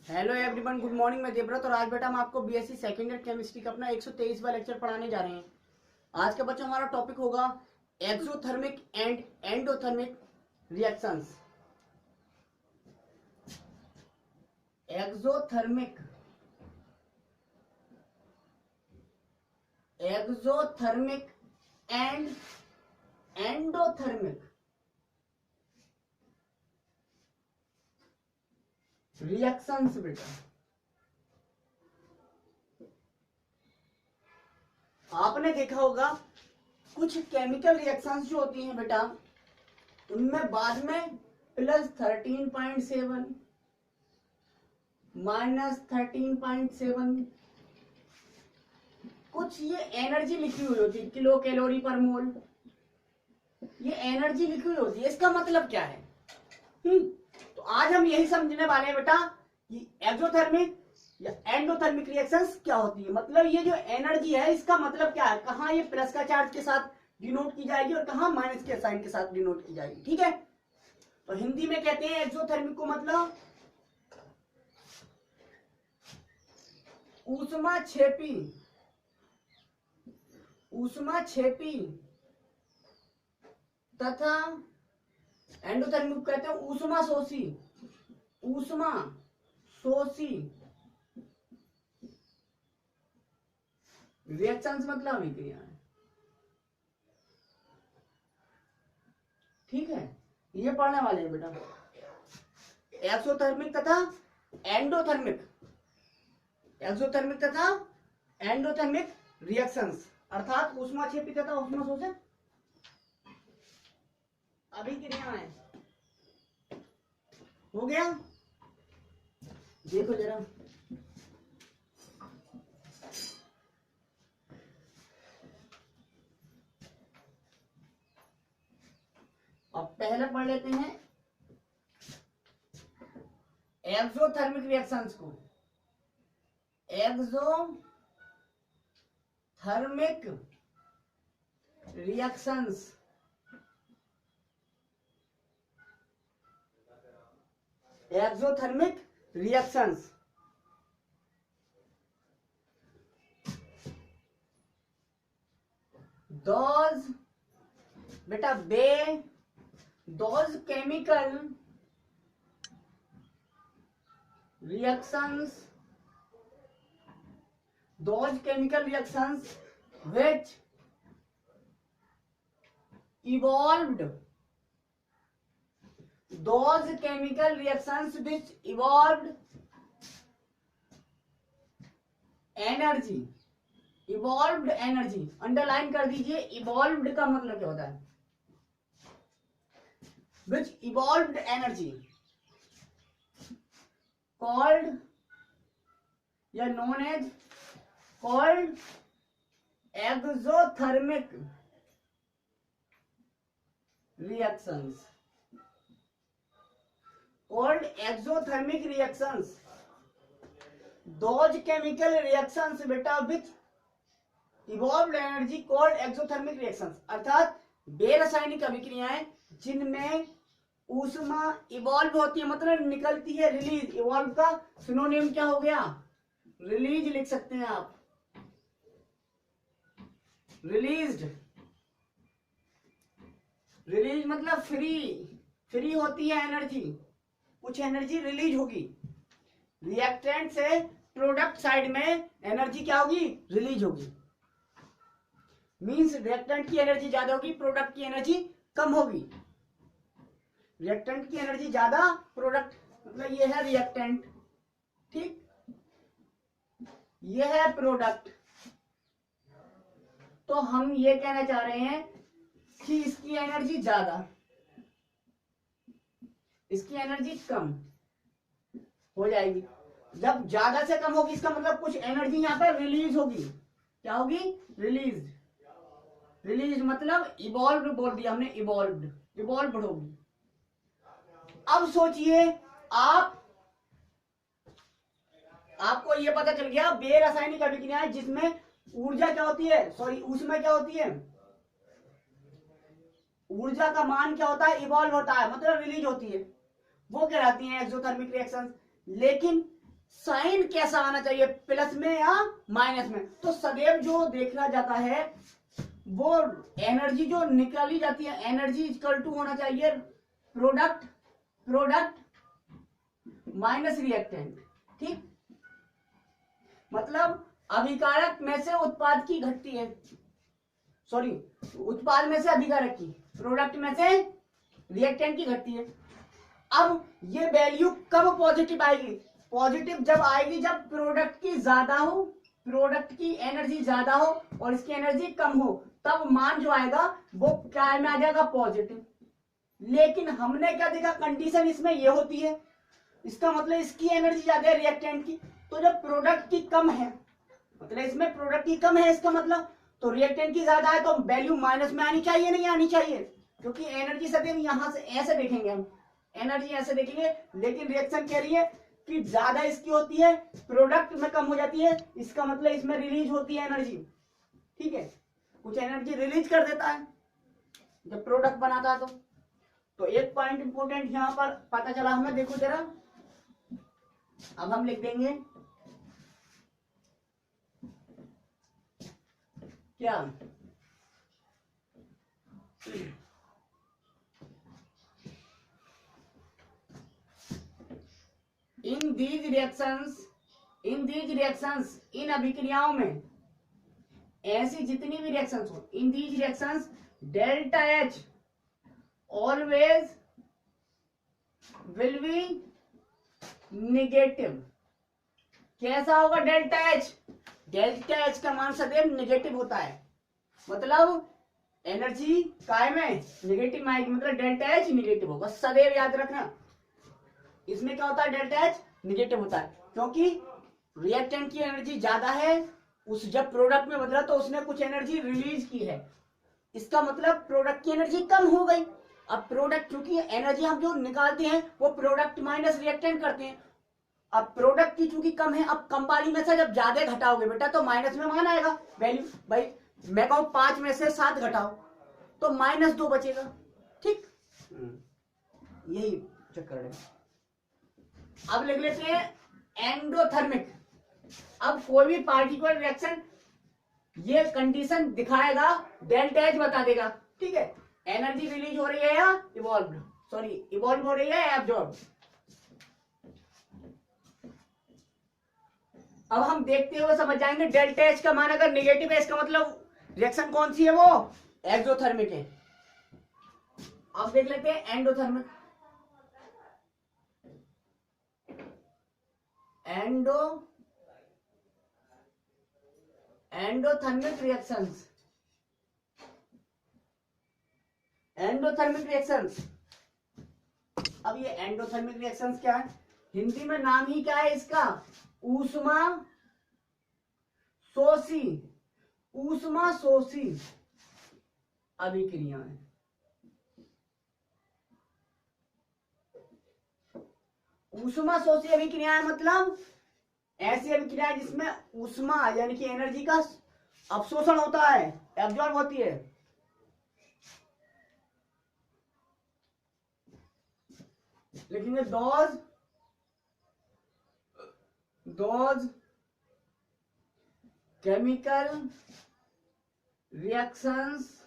Hello everyone, good morning. मैं देवव्रत और आज बेटा हम आपको बीएससी सेकेंड ईयर केमिस्ट्री का अपना 123वां लेक्चर पढ़ाने जा रहे हैं। आज का बच्चों हमारा टॉपिक होगा exothermic and endothermic reactions. Exothermic exothermic and endothermic reactions. बेटा आपने देखा होगा कुछ केमिकल रिएक्शंस जो होती हैं बेटा, उनमें बाद में +13.7 -13.7 कुछ ये एनर्जी लिखी हुई होती है, किलो कैलोरी पर मोल। ये एनर्जी लिखी हुई होती है, इसका मतलब क्या है? तो आज हम यही समझने वाले हैं बेटा कि एक्सोथर्मिक या एंडोथर्मिक रिएक्शंस क्या होती है। मतलब ये जो एनर्जी है इसका मतलब क्या है, कहाँ ये प्लस का चार्ज के साथ डिनोट की जाएगी और कहाँ माइनस के साइन के साथ डिनोट की जाएगी। ठीक है, तो हिंदी में कहते हैं एक्सोथर्मिक को मतलब ऊष्मा क्षेपी तथा एंडोथर्मिक कहते हैं ऊष्मा शोषी रिएक्शंस मतलब अभिक्रिया है। ठीक है, ये पढ़ने वाले हैं बेटा एक्सोथर्मिक तथा एंडोथर्मिक रिएक्शंस, अर्थात ऊष्माक्षेपी तथा ऊष्मा शोषक अभिक्रियाएं। हो गया? देखो जरा, अब पहले पढ़ लेते हैं एक्सोथर्मिक रिएक्शंस को। Exothermic reactions those chemical reactions which evolved energy. Underline कर दीजिए, इवॉल्व्ड का मतलब क्या होता है? which evolved energy called या known as called exothermic reactions those chemical reactions बेटा which evolved energy called exothermic reactions, अर्थात बेरासायनिक अभिक्रियाएं जिनमें ऊष्मा इवॉल्व होती है, मतलब निकलती है, रिलीज। इवॉल्व का सिनोनिम क्या हो गया? रिलीज लिख सकते हैं आप, रिलीज मतलब फ्री होती है एनर्जी, कुछ एनर्जी रिलीज होगी। रिएक्टेंट से प्रोडक्ट साइड में एनर्जी क्या होगी? रिलीज होगी। मींस रिएक्टेंट की एनर्जी ज्यादा होगी, प्रोडक्ट की एनर्जी कम होगी। रिएक्टेंट की एनर्जी ज्यादा, प्रोडक्ट मतलब ये है रिएक्टेंट, ठीक, ये है प्रोडक्ट। तो हम ये कहना चाह रहे हैं कि इसकी एनर्जी ज्यादा, इसकी एनर्जी कम हो जाएगी। जब ज्यादा से कम होगी इसका मतलब कुछ एनर्जी यहां पर रिलीज होगी। क्या होगी? रिलीज मतलब इवॉल्व बोल दिया हमने, इवॉल्व होगी। अब सोचिए, आपको यह पता चल गया बेरासायनिक अभिक्रियाएं जिसमें ऊर्जा क्या होती है, ऊष्मा क्या होती है, ऊर्जा का मान क्या होता है? इवॉल्व होता है, मतलब रिलीज होती है, वो कहलाती हैं एक्सोथर्मिक रिएक्शंस। लेकिन साइन कैसा आना चाहिए, प्लस में या माइनस में। तो सदैव जो देखा जाता है वो एनर्जी जो निकाली जाती है, एनर्जी इक्वल टू होना चाहिए प्रोडक्ट माइनस रिएक्टेंट। ठीक, मतलब अभिकारक में से उत्पाद की घटती है, सॉरी उत्पाद में से अभिकारक की, प्रोडक्ट में से रिएक्टेंट की घटती है। अब ये वैल्यू कब पॉजिटिव आएगी? पॉजिटिव जब आएगी जब प्रोडक्ट की ज्यादा हो, प्रोडक्ट की एनर्जी ज्यादा हो और इसकी एनर्जी कम हो, तब मान जो आएगा वो क्या में आ जाएगा? पॉजिटिव। लेकिन हमने क्या देखा, कंडीशन इसमें ये होती है, इसका मतलब इसकी एनर्जी ज्यादा है रिएक्टेंट की, तो जब प्रोडक्ट की कम है, मतलब इसमें प्रोडक्ट की कम है, इसका मतलब तो रिएक्टेंट की ज्यादा है, तो वैल्यू माइनस में आनी चाहिए, नहीं आनी चाहिए? क्योंकि एनर्जी सदैव यहां से ऐसे देखेंगे हम, एनर्जी ऐसे देखेंगे, लेकिन रिएक्शन कह रही है कि ज्यादा इसकी होती है, प्रोडक्ट में कम हो जाती है, इसका मतलब इसमें रिलीज होती है एनर्जी। ठीक है, कुछ एनर्जी रिलीज कर देता है जब प्रोडक्ट बनाता है। तो एक पॉइंट इंपोर्टेंट यहां पर पता चला हमें, देखो जरा, अब हम लिख देंगे क्या, इन दीज रिएक्शंस इन अभिक्रियाओं में, ऐसी जितनी भी रिएक्शंस हो, in these reactions delta H always will be negative. कैसा होगा डेल्टा एच? डेल्टा एच का मान सदैव निगेटिव होता है, मतलब एनर्जी काय में निगेटिव में आएगी, मतलब डेल्टा एच निगेटिव होगा, सदैव याद रखना। इसमें क्या होता है? डेल्टा एच निगेटिव होता है, क्योंकि रिएक्टेंट की एनर्जी ज्यादा है, उस जब प्रोडक्ट में बदला तो उसने कुछ एनर्जी रिलीज की है, इसका मतलब प्रोडक्ट की एनर्जी कम हो गई। अब प्रोडक्ट, क्योंकि एनर्जी हम जो निकालते हैं वो प्रोडक्ट माइनस रिएक्टेंट करते हैं, अब प्रोडक्ट की चूंकि कम है, अब कम वाली में से जब ज्यादा घटाओगे बेटा तो माइनस में मान आएगा वैल्यू। भाई मैं कहूं 5 में से 7 घटाओ तो -2 बचेगा। ठीक, यही चक्कर है। अब लिख लेते हैं एंडोथर्मिक। अब कोई भी पार्टिकुलर रिएक्शन ये कंडीशन दिखाएगा, डेल्टा एच बता देगा। ठीक है, एनर्जी रिलीज हो रही है या इवॉल्व, सॉरी इवॉल्व हो रही है या एब्जॉर्ब। अब हम देखते हुए समझ जाएंगे, डेल्टा एच का मान अगर निगेटिव है, इसका मतलब रिएक्शन कौन सी है? वो एक्सोथर्मिक है। अब देख लेते हैं endothermic. Endothermic reactions, endothermic reactions. अब ये एंडोथर्मिक रिएक्शंस क्या है? हिंदी में नाम ही क्या है इसका? ऊष्मा शोषी, ऊष्मा शोषी अभिक्रियाएं। ऊष्मा शोषी अभिक्रियाएं मतलब ऐसी अभिक्रियाएं जिसमें ऊष्मा यानी कि एनर्जी का अवशोषण होता है, एब्जॉर्ब होती है। लिखेंगे those chemical reactions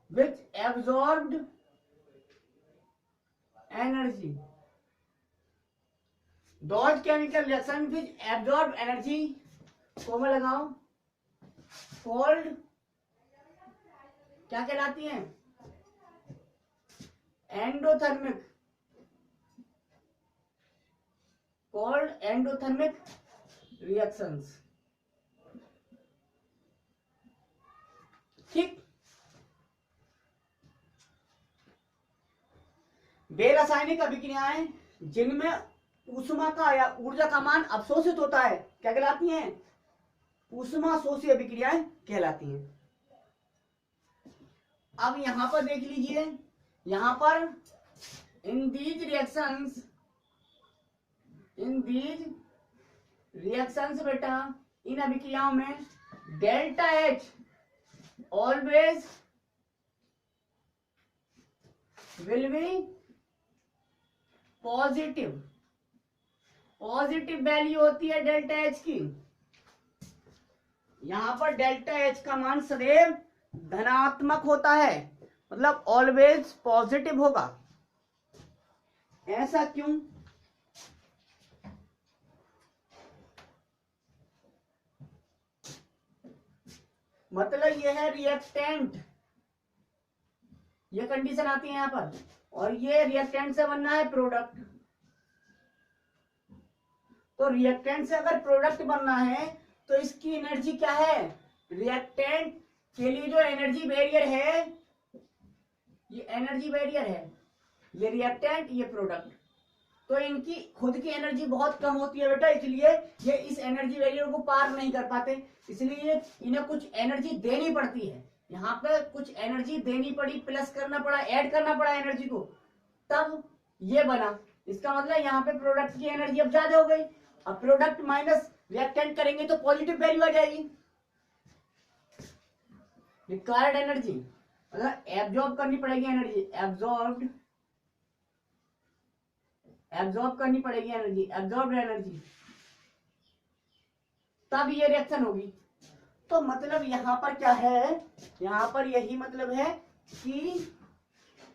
which absorbed energy, those chemical reaction which absorb energy को में लगाओ called क्या कहलाती हैं? Endothermic, called endothermic reactions। ठीक, वे रासायनिक अभिक्रियाएं जिनमें ऊष्मा का या ऊर्जा का मान अवशोषित होता है क्या कहलाती हैं? ऊष्मा शोषी अभिक्रियाएं कहलाती हैं। अब यहां पर देख लीजिए, यहां पर इन दीज रिएक्शंस बेटा, इन अभिक्रियाओं में delta H always will be positive. Positive value होती है डेल्टा एच की। यहां पर डेल्टा एच का मान सदैव धनात्मक होता है, मतलब ऑलवेज पॉजिटिव होगा। ऐसा क्यों? मतलब यह है रिएक्टेंट, ये कंडीशन आती है यहां पर, और ये रिएक्टेंट से बनना है प्रोडक्ट। तो रिएक्टेंट से अगर प्रोडक्ट बनना है तो इसकी एनर्जी क्या है? रिएक्टेंट के लिए जो एनर्जी बैरियर है, ये एनर्जी बैरियर है, ये रिएक्टेंट, ये प्रोडक्ट। तो इनकी खुद की एनर्जी बहुत कम होती है बेटा, इसलिए ये इस एनर्जी बैरियर को पार नहीं कर पाते, इसलिए इन्हें कुछ एनर्जी देनी पड़ती है। यहाँ पे कुछ एनर्जी देनी पड़ी, प्लस करना पड़ा, ऐड करना पड़ा एनर्जी को, तब ये बना। इसका मतलब यहाँ पे प्रोडक्ट की एनर्जी अब ज्यादा हो गई। अब प्रोडक्ट माइनस रिएक्टेंट करेंगे तो पॉजिटिव वैल्यू आ जाएगी। रिक्वायर्ड एनर्जी मतलब एब्जॉर्ब करनी पड़ेगी एनर्जी, एब्जॉर्ब करनी पड़ेगी एनर्जी, एब्जॉर्ब एनर्जी, तब ये रिएक्शन होगी। तो मतलब यहां पर क्या है? यहां पर यही मतलब है कि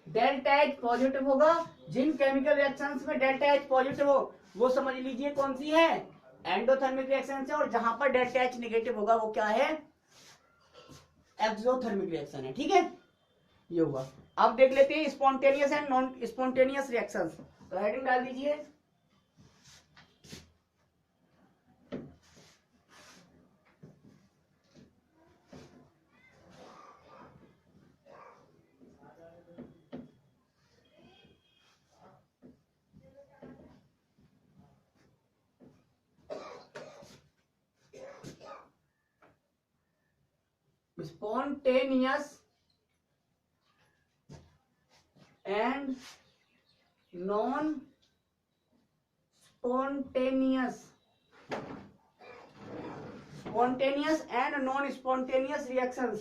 डेल्टा एच पॉजिटिव होगा। जिन केमिकल रिएक्शंस में डेल्टा एच पॉजिटिव हो वो समझ लीजिए कौन सी है? एंडोथर्मिक रिएक्शन है। और जहां पर डेल्टा एच नेगेटिव होगा वो क्या है? एक्सोथर्मिक रिएक्शन है। ठीक है, ये हुआ। अब देख लेते हैं spontaneous and non spontaneous reactions. तो हेडिंग डाल दीजिए spontaneous and non-spontaneous, spontaneous and non-spontaneous reactions,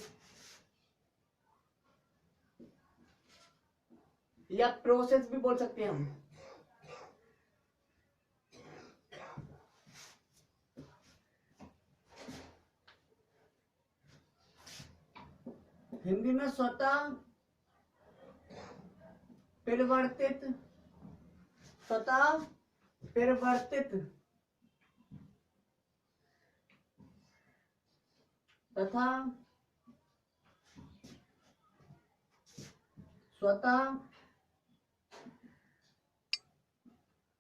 या प्रोसेस भी बोल सकते हैं हम। हिंदी में स्वतः परिवर्तित, स्वतः परिवर्तित तथा स्वतः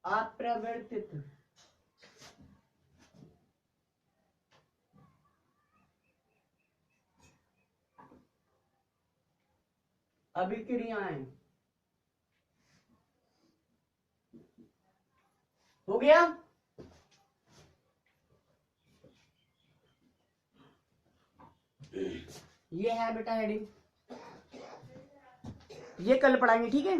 अप्रवर्तित अभिक्रियाएं। हो गया? ये है बेटा हेडिंग, ये कल पढ़ाएंगे। ठीक है।